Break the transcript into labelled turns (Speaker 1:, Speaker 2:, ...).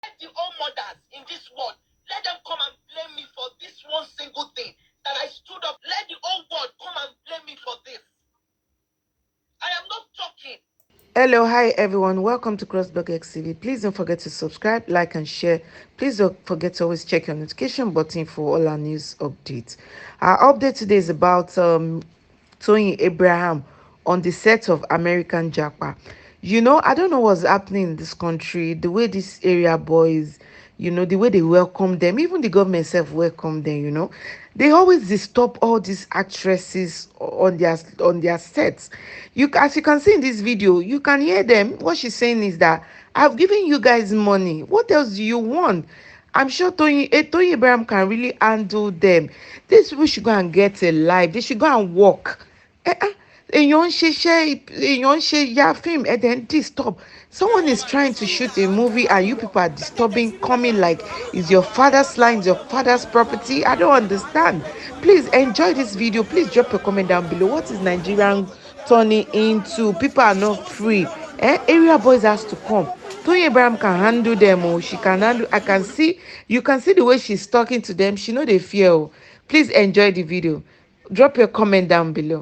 Speaker 1: Let the old mothers in this world, let them come and blame me for this one single thing that I stood up. Let the old world come and blame me for this. I am not talking.
Speaker 2: Hello, hi everyone. Welcome to Crossblog XTV. Please don't forget to subscribe, like, and share. Please don't forget to always check your notification button for all our news updates. Our update today is about Toyin Abraham on the set of American Japa. I don't know what's happening in this country, the way these area boys, the way they welcome them, even the government self welcome them. They always disturb all these actresses on their sets. As you can see in this video, you can hear them. What she's saying is that I've given you guys money. What else do you want? I'm sure Toyin Abraham can really handle them. These people should go and get a life. They should go and work. Èèyàn ń ṣiṣẹ́, èèyàn ń ṣe ya film and then disturb. Someone is trying to shoot a movie and you people are disturbing, coming like is your father's line, your father's property. I don't understand. Please enjoy this video. Please drop a comment down below. What is Nigerian turning into? People are not free. Area boys has to come. Toyin Abraham can handle them. Oh, she can handle. You can see the way she's talking to them. She know they fear. Oh. Please enjoy the video. Drop your comment down below.